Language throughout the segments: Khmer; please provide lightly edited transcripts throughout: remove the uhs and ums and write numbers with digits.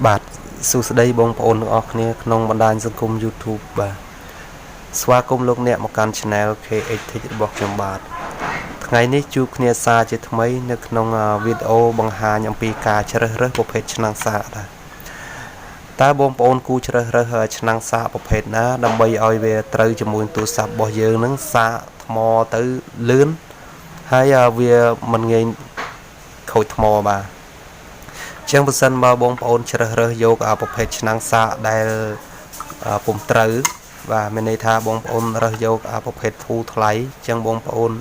បាទសួស្តីបងប្អូនទាំងអស់គ្នាក្នុងបណ្ដាញសង្គម YouTube បាទស្វាគមន៍លោកអ្នកមកកាន់ Channel KEWEISI របស់ខ្ញុំបាទថ្ងៃនេះជួបគ្នាសារជាថ្មីនៅក្នុងវីដេអូបង្ហាញអំពីការជ្រើសរើសប្រភេទឆ្នាំងសាកដែរតើបងប្អូនគូជ្រើសរើសឆ្នាំងសាកប្រភេទណាដើម្បីឲ្យវាត្រូវជាមួយទូរស័ព្ទរបស់យើងនឹងសាកថ្មទៅលឿនហើយវាមិនងាយខូចថ្មបាទចឹងបើសិនបើបងប្អូនជ្រើសរើសយកប្រភេទឆ្នាំងសាកដែលពុំត្រូវបាទមានន័យថាបងប្អូនរើសយកប្រភេទធូរថ្លៃចឹងបងប្អូន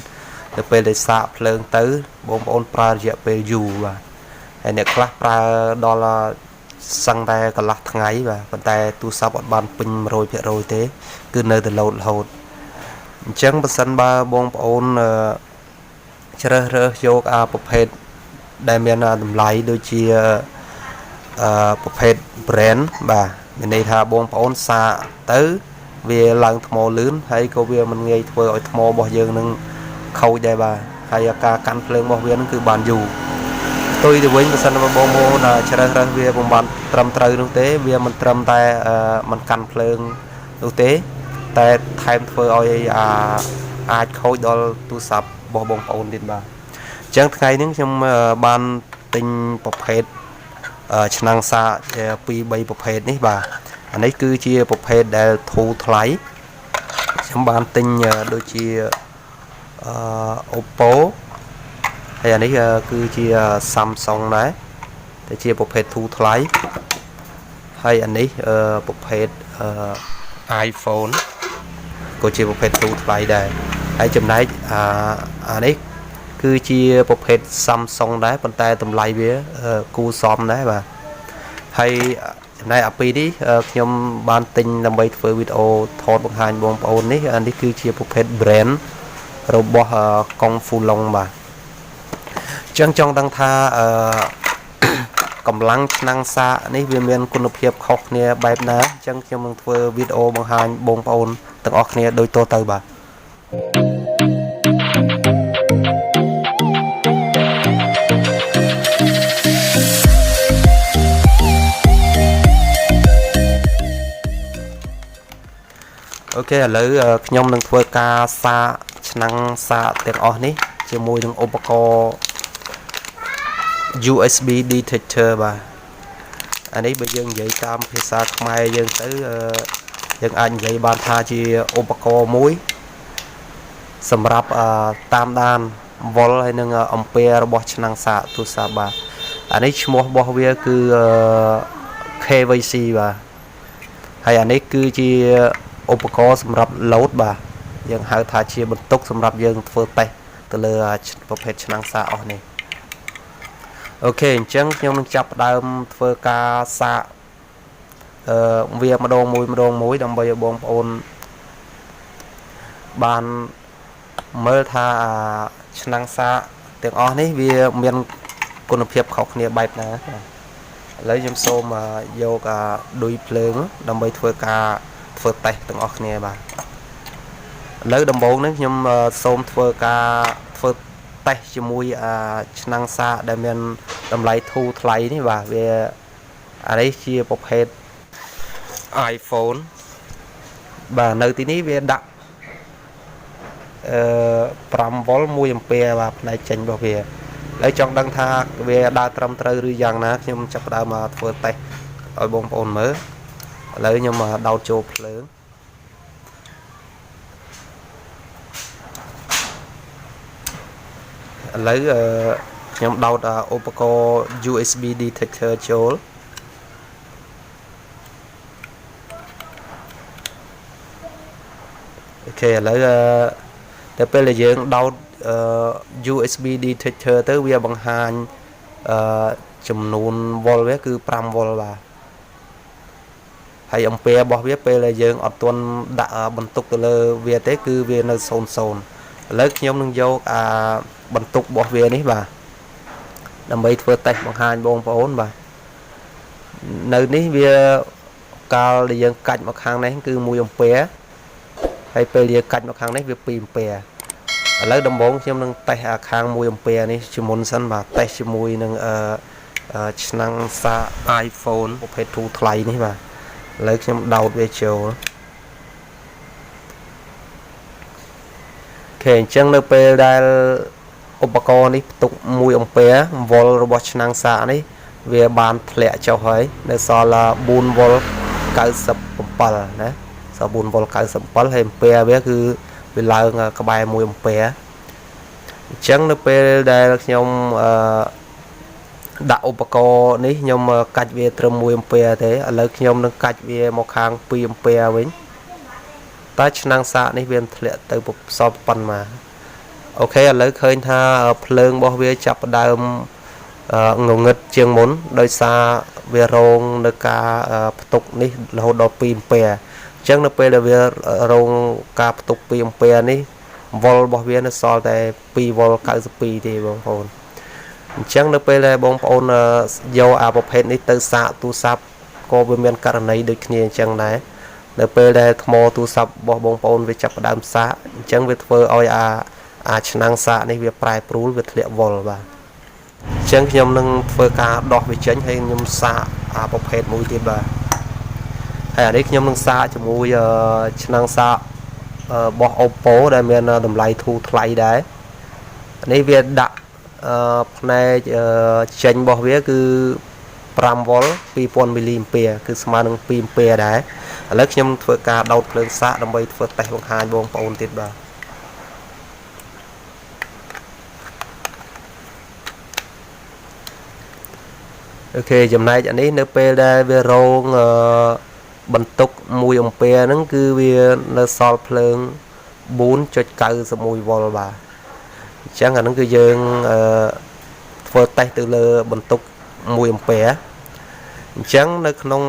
ទៅពេលដែលសាកភ្លើងទៅបងប្អូនប្រើរយៈពេលយូរបាទហើយអ្នកខ្លះប្រើដល់សឹងតែកន្លះថ្ងៃបាទប៉ុន្តែទូរស័ព្ទអត់បានពេញ 100% ទេគឺនៅតែលោតរហូតអញ្ចឹងបើសិនបើបងប្អូនជ្រើសរើសយកប្រភេទដែលមានតម្លៃដូចជាប្រភេទ brand បាទមានន័យថាបងប្អូនសាកទៅវាឡើងថ្មលឿនហើយក៏វាមិនងាយធ្វើឲ្យថ្មរបស់យើងនឹងខូចដែរបាទហើយការកាន់ភ្លើងរបស់វានឹងគឺបានយូរផ្ទុយទៅវិញបើសិនបើបងប្អូនជ្រើសរើសវាមិនបានត្រឹមត្រូវនោះទេវាមិនត្រឹមតែមិនកាន់ភ្លើងនោះទេតែថែមធ្វើឲ្យអាចខូចដល់ទូរស័ព្ទរបស់បងប្អូនទៀតបាទអញ្ចឹងថ្ងៃនេះខ្ញុំបានទិញប្រភេទឆ្នាំងសាក2-3ប្រភេទនេះបាទអានេះគឺជាប្រភេទដែលធូរថ្លៃខ្ញុំបានទិញដូចជាOppo ហើយអានេះគឺជា Samsung ដែរតែជាប្រភេទធូរថ្លៃហើយអានេះប្រភេទiPhone ក៏ជាប្រភេទធូរថ្លៃដែរហើយចំណែកអានេះគឺជាប្រភេទ Samsung ដែរប៉ុន្តែតម្លៃវាគួរសមដែរបាទហើយចំណែកអាពីរនេះខ្ញុំបានទិញដើម្បីធ្វើវីដេអូថតបង្ហាញបងប្អូននេះនេះគឺជាប្រភេទ brand របស់កុងហ្វូឡុងបាទអញ្ចឹងចង់ដឹងថាកម្លាំងឆ្នាំងសាកនេះវាមានគុណភាពខុសគ្នាបែបណាអញ្ចឹងខ្ញុំនឹងធ្វើវីដេអូបង្ហាញបងប្អូនទាំងអស់គ្នាដូចតទៅបាទអូខេឥឡូវខ្ញុំនឹងធ្វើការសាកឆ្នាំងសាកទាំងអស់នេះជាមួយនឹងឧបករណ៍ USB detector បាទអានេះបើយើងនិយាយតាមភាសាខ្មែរយើងទៅយើងអាចនិយាយបានថាជាឧបករណ៍មួយសម្រាប់តាមដានវ៉ុលហើយនឹងអំពែរបស់ឆ្នាំងសាកទូរស័ព្ទបាទអានេះឈ្មោះរបស់វាគឺ KEWEISI បាទហើយអានេះគឺជាឧបករណ៍សម្រាប់ load បាទយើងហៅថាជាបន្ទុកសម្រាប់យើងធ្វើតេស្តទៅលើប្រភេទឆ្នាំងសាកអស់នេះអូខេអញ្ចឹងខ្ញុំនឹងចាប់ផ្ដើមធ្វើការសាកវាម្ដងមួយដើម្បីឲ្យបងប្អូនបានមើលថាឆ្នាំងសាកទាំងអស់នេះវាមានគុណភាពខុសគ្នាបែបណាឥឡូវខ្ញុំសូមយកឌុយភ្លើងដើម្បីធ្វើការធ្វើតេស្តទាំងអស់គ្នាបាទឥឡូវដំបូងនេះខ្ញុំសូមធ្វើការធ្វើតេស្តជាមួយឆ្នាំងសាកដែលមានតម្លៃធូរថ្លៃនេះបាទវាអានេះជាប្រភេទ iPhone បាទនៅទីនេះវាដាក់5 វ៉ុល 1 អាំពែបាទផ្នែកចេញរបស់វាហើយចង់ដឹងថាវាដើរត្រឹមត្រូវឬយ៉ាងណាខ្ញុំចាប់ផ្ដើមធ្វើតេស្តឲ្យបងប្អូនមើលឥឡូវខ្ញុំដោតចូលភ្លើងឥឡូវខ្ញុំដោតឧបករណ៍ USB detector ចូលអូខេឥឡូវតែពេលដែលយើងដោតUSB detector ទៅវាបង្ហាញចំនួនវ៉ុលវាគឺ5 វ៉ុលបាទហើយអំពែរបស់វាពេលដែលយើងអត់ទាន់ដាក់បន្ទុកទៅលើវាទេគឺវានៅ00ឥឡូវខ្ញុំនឹងយកបន្ទុករបស់វានេះបាទដើម្បីធ្វើតេស្តបង្ហាញបងប្អូនបាទនៅនេះវាកាលដែលយើងកាច់មកខាងនេះគឺ1 អាំពែហើយពេលយើងកាច់មកខាងនេះវា2 អាំពែឥឡូវដំបូងខ្ញុំនឹងតេស្តខាង1 អាំពែនេះជាមុនសិនបាទតេស្តជាមួយនឹង ឆ្នាំងសាក iPhone ប្រភេទទូថ្លៃនេះបាទឥឡូវខ្ញុំដោតវាចូលអូខេអញ្ចឹងនៅពេលដែលឧបករណ៍នេះផ្ទុក1អំពែវ៉ុលរបស់ឆ្នាំងសាកនេះវាបានធ្លាក់ចុះហើយនៅសល់4វ៉ុល97ណាសល់4វ៉ុល97ហើយអំពែវាគឺវាឡើងក្បែរ1អំពែអញ្ចឹងនៅពេលដែលខ្ញុំដាក់ឧបករណ៍នេះខ្ញុំកាច់វាត្រឹម1អំពែទេឥឡូវខ្ញុំនឹងកាច់វាមកខាង2អំពែវិញតើឆ្នាំងសាកនេះវាធ្លាក់ទៅសល់ប៉ុន្មានអូខេឥឡូវឃើញថាភ្លើងរបស់វាចាប់ផ្ដើមងងឹតជាងមុនដោយសារវារងនៅការផ្ទុកនេះរហូតដល់2អំពែអញ្ចឹងនៅពេលដែលវារងការផ្ទុក2អំពែនេះវ៉ុលរបស់វានៅសល់តែ2វ៉ុល92ទេបងប្អូនអញ្ចឹងនៅពេលដែលបងប្អូនយកអាប្រភេទនេះទៅសាកទូរស័ព្ទក៏វាមានករណីដូចគ្នាអញ្ចឹងដែរនៅពេលដែលថ្មទូរស័ព្ទរបស់បងប្អូនវាចាប់ផ្ដើមសាកអញ្ចឹងវាធ្វើឲ្យអាឆ្នាំងសាកនេះវាប្រែប្រួលវាធ្លាក់វ៉ុលបាទអញ្ចឹងខ្ញុំនឹងធ្វើការដោះវាចេញហើយខ្ញុំសាកអាប្រភេទមួយទៀតបាទហើយអានេះខ្ញុំនឹងសាកជាមួយឆ្នាំងសាករបស់ Oppo ដែលមានតម្លៃធូរថ្លៃដែរនេះវាដាក់ផ្នែកចេញរបស់វាគឺ5វ៉ុល2000មីលីអាំពែគឺស្មើនឹង2អាំពែដែរឥឡូវខ្ញុំធ្វើការដោតភ្លើងសាកដើម្បីធ្វើតេស្តបង្ហាញបងប្អូនទៀតបាទអូខេចំណែកអានេះនៅពេលដែលវារងបន្ទុក1អំពែហ្នឹងគឺវានៅសល់ភ្លើង 4.91 វ៉ុលបាទអញ្ចឹងអាហ្នឹងគឺយើងធ្វើតេស្តទៅលើបន្ទុក1អំពែអញ្ចឹងនៅក្នុង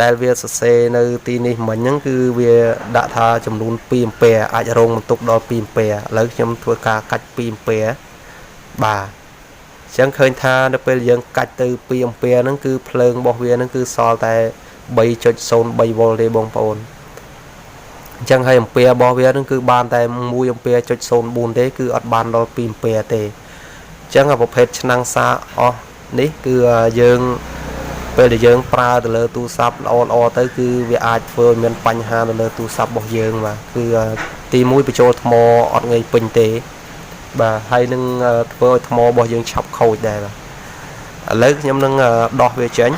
ដែលវាសរសេរនៅទីនេះមិញហ្នឹងគឺវាដាក់ថាចំនួន2អំពែអាចរងបន្ទុកដល់2អំពែឥឡូវខ្ញុំធ្វើការកាច់2អំពែបាទអញ្ចឹងឃើញថានៅពេលយើងកាច់ទៅ2អំពែហ្នឹងគឺភ្លើងរបស់វាហ្នឹងគឺសល់តែ 3.03 វ៉ុលទេបងប្អូនអញ្ចឹងហើយអំពែរបស់វាហ្នឹងគឺបានតែ1អំពែ 0.04 ទេគឺអត់បានដល់2អំពែទេអញ្ចឹងប្រភេទឆ្នាំងសាកអស់នេះគឺយើងពេលដែលយើងប្រើទៅលើទូរស័ព្ទល្អទៅគឺវាអាចធ្វើឲ្យមានបញ្ហានៅលើទូរស័ព្ទរបស់យើងបាទគឺទី1បញ្ចូលថ្មអត់ងាយពេញទេបាទហើយនឹងធ្វើឲ្យថ្មរបស់យើងឆាប់ខូចដែរបាទឥឡូវខ្ញុំនឹងដោះវាចេញ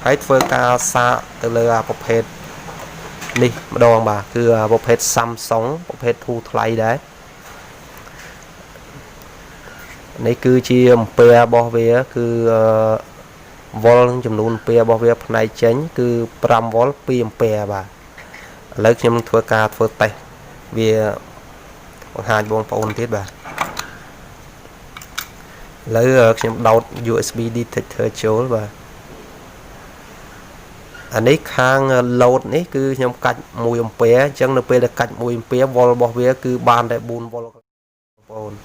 ហើយធ្វើការសាកទៅលើប្រភេទនេះម្ដងបាទគឺប្រភេទ Samsung ប្រភេទធូរថ្លៃដែរនេះគឺជាអំពែរបស់វាគឺវ៉ុលចំនួនអំពែរបស់វាផ្នែកចេញគឺ5វ៉ុល2អំពែបាទឥឡូវខ្ញុំនឹងធ្វើការធ្វើតេស្តវាបង្ហាញបងប្អូនទៀតបាទឥឡូវខ្ញុំដោត USB detector ចូលបាទអានេះខាង load នេះគឺខ្ញុំកាច់1អំពែអញ្ចឹងនៅពេលដែលកាច់1អំពែវ៉ុលរបស់វាគឺបានតែ4វ៉ុលបងប្អូនអ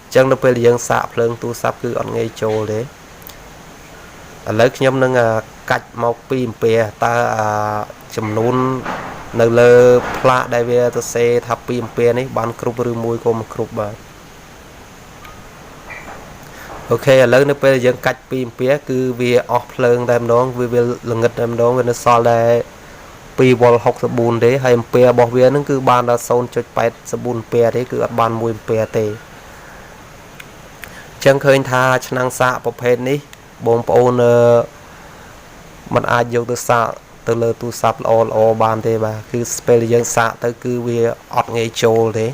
ញ្ចឹងនៅពេលដែលយើងសាកភ្លើងទូរស័ព្ទគឺអត់ងាយចូលទេឥឡូវខ្ញុំនឹងកាច់មក2អំពែតើចំនួននៅលើផ្លាកដែលវាសរសេរថា2អំពែនេះបានគ្រប់ឬមួយក៏មិនគ្រប់បាទអូខេឥឡូវនៅពេលយើងកាច់2អំពែគឺវាអស់ភ្លើងតែម្ដងវាល្ងិតតែម្ដងវានៅសល់តែ2វ៉ុល64ទេហើយអំពែរបស់វានឹងគឺបានដល់ 0.84 អំពែទេគឺអត់បាន1អំពែទេអញ្ចឹងឃើញថាឆ្នាំងសាកប្រភេទនេះបងប្អូនมันអាចយកទៅសាកទៅលើទូរស័ព្ទល្អបានទេបាទគឺពេលយើងសាកទៅគឺវាអត់ងាយចូលទេ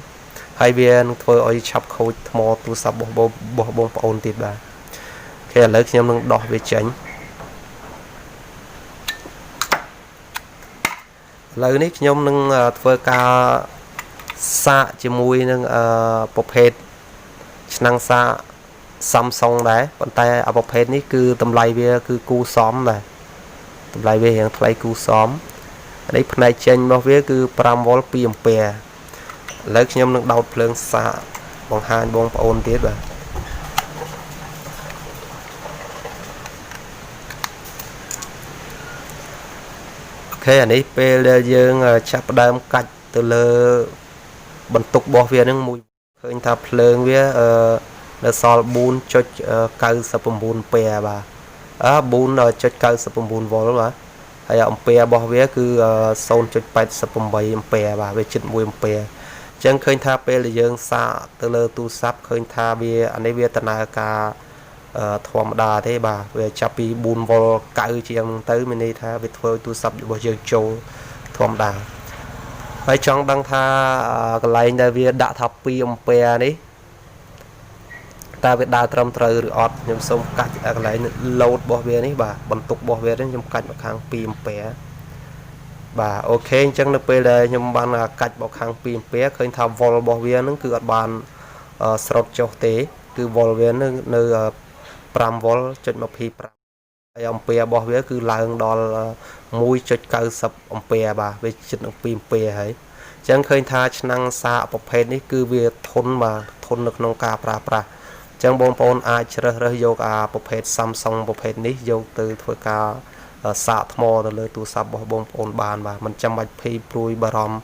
ហើយវានឹងធ្វើឲ្យឆាប់ខូចថ្មទូរស័ព្ទរបស់បងប្អូនទៀតបាទអូខេឥឡូវខ្ញុំនឹងដោះវាចេញឥឡូវនេះខ្ញុំនឹងធ្វើការសាកជាមួយនឹងប្រភេទឆ្នាំងសាក Samsung ដែរប៉ុន្តែប្រភេទនេះគឺតម្លៃវាគឺគូសមដែរតម្លៃវារៀងថ្លៃគូសមនេះផ្នែកចេញរបស់វាគឺ5វ៉ុល2អំពែឥឡូវខ្ញុំនឹងដោតភ្លើងសាកបង្ហាញបងប្អូនទៀតបាទអូខេអានេះពេលដែលយើងចាប់ផ្ដើមកាច់ទៅលើបន្ទុករបស់វានឹងមួយឃើញថាភ្លើងវា នៅសល់ 4.99 ពែបាទ4.99 វ៉ុលបាទហើយអំពែរបស់វាគឺ 0.88 អំពែបាទវាជិត 1 អំពែអញ្ចឹងឃើញថាពេលដែលយើងសាកទៅលើទូរស័ព្ទឃើញថាវាអានេះវាដំណើរការធម្មតាទេបាទវាចាប់ពី4 វ៉ុល 9 ជាងទៅមានន័យថាវាធ្វើឲ្យទូរស័ព្ទរបស់យើងចូលធម្មតាហើយចង់ដឹងថាកន្លែងដែលវាដាក់ថា2 អំពែនេះតើវាដើរត្រឹមត្រូវឬអត់ខ្ញុំសូមកាច់កន្លែង load របស់វានេះបាទបន្ទុករបស់វានេះខ្ញុំកាច់មកខាង2 អំពែបាទអូខេអញ្ចឹងនៅពេលដែលខ្ញុំបានកាច់មកខាង2 អំពែឃើញថា volt របស់វានឹងគឺអត់បានស្រុតចុះទេគឺ volt វានៅ 5 volt 0.25 ហើយអំពែរបស់វាគឺឡើងដល់ 1.90 អំពែបាទវាជិតនឹង 2 អំពែហើយអញ្ចឹងឃើញថាឆ្នាំងសាកប្រភេទនេះគឺវាធន់បាទធន់នៅក្នុងការប្រើប្រាស់អញ្ចឹងបងប្អូនអាចជ្រើសរើសយកប្រភេទ Samsung ប្រភេទនេះយកទៅធ្វើការសាកថ្មទៅលើទូរស័ព្ទរបស់បងប្អូនបានបាទមិនចាំបាច់ភ័យព្រួយបារម្ភ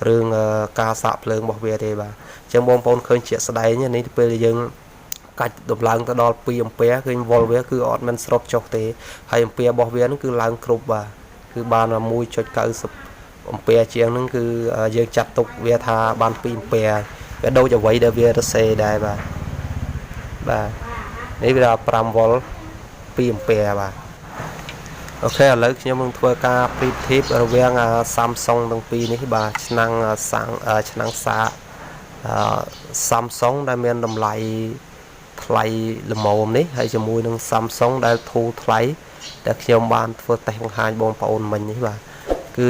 រឿងការសាកភ្លើងរបស់វាទេបាទអញ្ចឹងបងប្អូនឃើញជាក់ស្ដែងនេះពេលយើងកាច់ដំឡើងទៅដល់ 2 អំពែឃើញ volt វាគឺអត់មានស្រុតចុះទេហើយអំពែរបស់វានឹងគឺឡើងគ្រប់បាទគឺបាន 1.90 អំពែជាងហ្នឹងគឺយើងចាត់ទុកវាថាបាន 2 អំពែវាដូចអ្វីដែលវារសេដែរបាទនេះវា5 volt 2 អំពែបាទអូខេឥឡូវខ្ញុំនឹងធ្វើការប្រៀបធៀបរវាង Samsung ទាំងពីរនេះបាទឆ្នាំងសាកSamsung ដែលមានតម្លៃថ្លៃល្មមនេះហើយជាមួយនឹង Samsung ដែលធូរថ្លៃដែលខ្ញុំបានធ្វើតេស្តបង្ហាញបងប្អូនមិញនេះបាទគឺ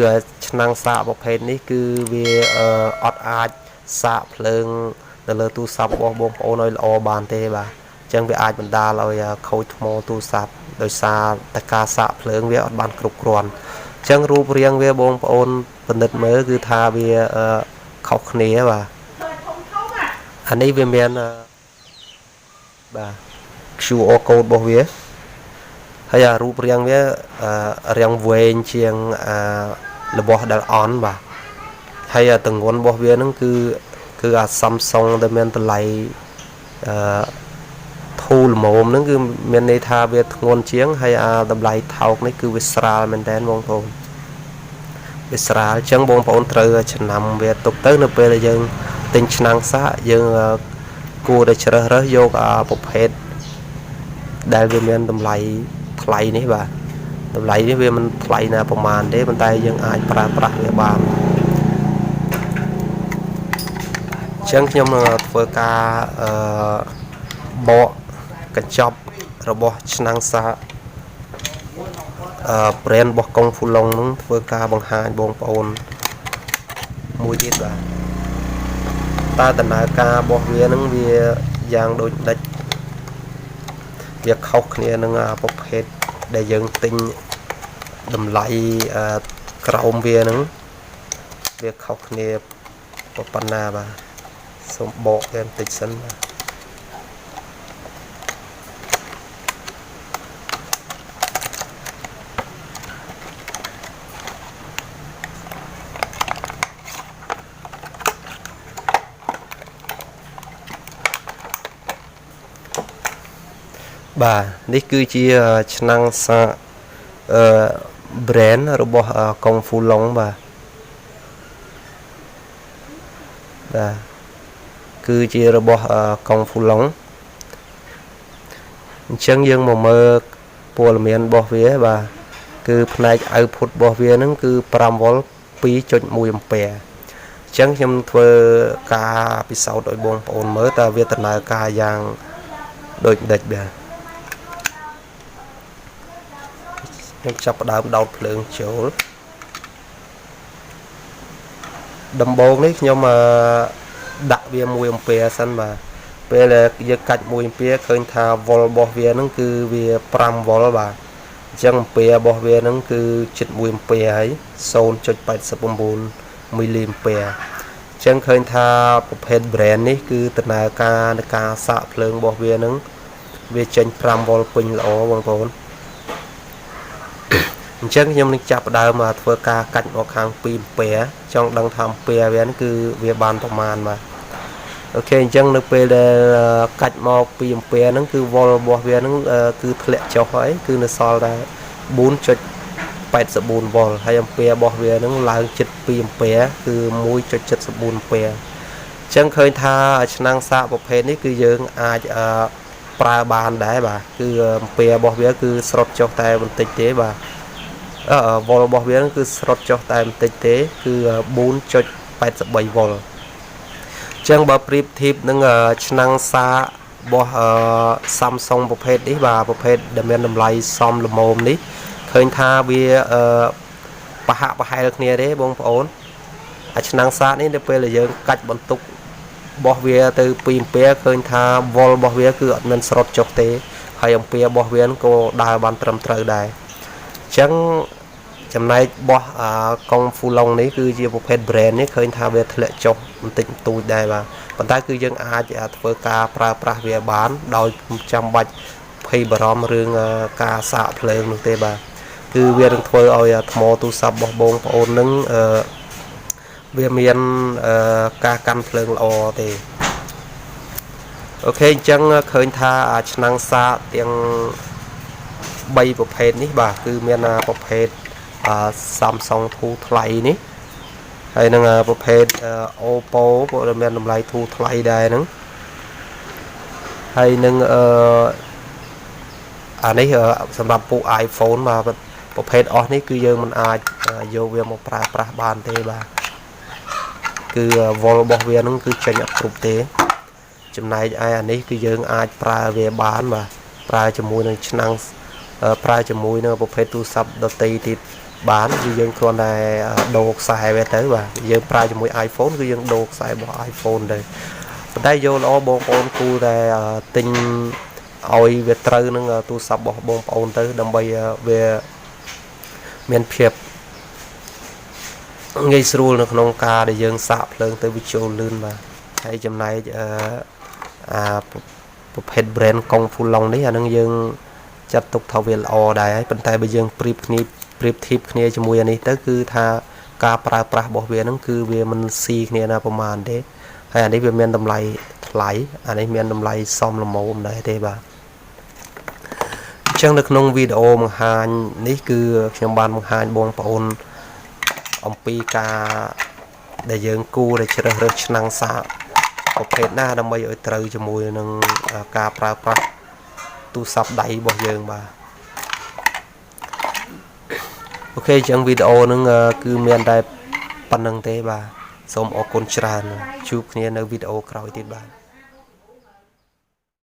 ឆ្នាំងសាកប្រភេទនេះគឺវាអត់អាចសាកភ្លើងទៅលើទូរស័ព្ទរបស់បងប្អូនឲ្យល្អបានទេបាទអញ្ចឹងវាអាចបណ្ដាលឲ្យខូចថ្មទូរស័ព្ទដោយសារតែការសាកភ្លើងវាអត់បានគ្រប់គ្រាន់អញ្ចឹងរូបរាងវាបងប្អូនពិនិត្យមើលគឺថាវាខុសគ្នាបាទអានេះវាមានបាទ QR code របស់វាហើយរូបរាងវារាងវែងជាងរបស់ដែល on បាទហើយទម្ងន់របស់វានឹងគឺSamsung ដែលមានតម្លៃធូរល្មមហ្នឹងគឺមានន័យថាវាធ្ងន់ជាងហើយតម្លៃថោកនេះគឺវាស្រាលមែនតើបងប្អូនវាស្រាលអញ្ចឹងបងប្អូនត្រូវឆ្នាំវាទុកទៅនៅពេលដែលយើងទិញឆ្នាំងសាកយើងគួរតែជ្រើសរើសយកប្រភេទដែលវាមានតម្លៃថ្លៃនេះបាទតម្លៃនេះវាមិនថ្លៃណាប្រហែលទេប៉ុន្តែយើងអាចប្រើប្រាស់វាបានអញ្ចឹងខ្ញុំនឹងធ្វើការបកកញ្ចប់របស់ឆ្នាំងសាកbrand របស់កុងហ្វូឡុងនឹងធ្វើការបង្ហាញបងប្អូនមួយទៀតបាទតើដំណើរការរបស់វានឹងវាយ៉ាងដូចដេចវាខុសគ្នានឹងប្រភេទដែលយើងទិញតម្លៃក្រោមវានឹងវាខុសគ្នាប៉ុណ្ណាបាទសូមបកវាបន្តិចសិនបាទបាទនេះគឺជាឆ្នាំងសាកbrand របស់កុងហ្វូឡុងបាទគឺជារបស់កុងហ្វូឡុងអញ្ចឹងយើងមកមើលព័ត៌មានរបស់វាបាទគឺផ្នែក output របស់វានឹងគឺ5 volt 2.1 អំពែអញ្ចឹងខ្ញុំធ្វើការពិសោធន៍ឲ្យបងប្អូនមើលតើវាដំណើរការយ៉ាងដូចដេចបាទខ្ញុំចាប់ផ្ដើមដោតភ្លើងចូលដំបូងនេះខ្ញុំដាក់វា1 អំពែសិនបាទពេលយើងកាច់1 អំពែឃើញថា volt របស់វានឹងគឺវា5 volt បាទអញ្ចឹងអំពែរបស់វានឹងគឺជិត1 អំពែហើយ 0.89 មីលីអំពែអញ្ចឹងឃើញថាប្រភេទ brand នេះគឺដំណើរការនៃការសាកភ្លើងរបស់វានឹងវាចេញ5 volt ពេញល្អបងប្អូនអញ្ចឹងខ្ញុំនឹងចាប់ផ្ដើមធ្វើការកាច់មកខាង2 អំពែចង់ដឹងថាអំពែវាគឺវាបានប្រមាណបាទ ok chẳng được về là cách màu pin pè nó cứ vol bỏ về nó cứ lẹ cho hỏi cứ nó so ra 4.84 vol hay ampere bỏ về nóឡើង chật pin pè cứ 1.74 pè chẳng khơi tha năng xạ bộ phê này cứ dương ai pra bàn đấy bà cứ pè bỏ về cứ sọt cho tay một tích tế bà vol bỏ về nó cứ sọt cho tay một tích tế cứ 4.87 vol chẳng bà prip thịp nâng năng xa bỏ Samsung bộ phết đi bà bộ phết đầm men đầm lay xóm lầm mồm đi khơi tha vì bà hạ bà hai được nè đấy bông ổn năng xa này để là dân cách bọn tục bỏ về từ pin pé khơi tha vol bỏ về cứ mình sọt chọc tế hay ông pé bỏ về cô đài bàn trầm trời đài chẳng chấm này bỏ con phu long này cứ chia một hết brand này khơi tha về lệ chọc mình tịnh tụi đây và còn ta cứ dân ai với ca pra về bán đòi 100 bạch khi bà rõm rương ca xạ lên được tê bà cứ về được thôi ôi mô tu sắp bỏ bông ôn nâng về miền ca căn lên lò thì ok chẳng khơi tha năng xạ tiếng bay bộ phết ní bà cứ miền bộ phết Samsung thu thay ní hay năng bộ phết Oppo bộ là miền lại thu thay đây nứng hay năng này sản phẩm bộ iPhone mà bộ phết ở này cứ giờ mình ai vô về một pra bàn thế bà cứ vol bỏ về nó cứ chạy nhập trục tế chừng này ai này cứ giờ ai pra về bán mà pra cho mùi năng pra cho mùi nó bộ phết tu sắp đầu tiên thì bán cứ dân con này đồ xài về tới và giờ pra cho mùi iPhone cứ dân đồ xài bỏ iPhone đây đây vô lo bông ôn cu này tinh ôi về trâu nó tu sắp bỏ bông ôn tới đâm bay về miền phiệp ngay sưu nó không ca để dân sạp lên tới video lươn mà hay trong này hết brand công phu long đấy nó dân chặt tục thầu về lò đài bên tay bây giờ prip thip kia cho mùi này tới cứ tha ca pra bỏ về nó cứ về mình si kia làประมาณ đấy hay anh ấy về miền đầm lầy lấy anh ấy miền đầm lầy xong là màu đấy thế bà chẳng được nông video mà hàng ní cứ trong ban một hàng bon ôn ông pi ca để dân cu để chơi rất năng xạ có thể na đâm bay ở trời cho mùi nâng ca pra tu sắp đẩy bỏ dân bà ok chẳng video nâng cứ miền đây pan nâng thế bà xong ở con tràn chụp ngheនៅvideoក្រោយទៀតបាទ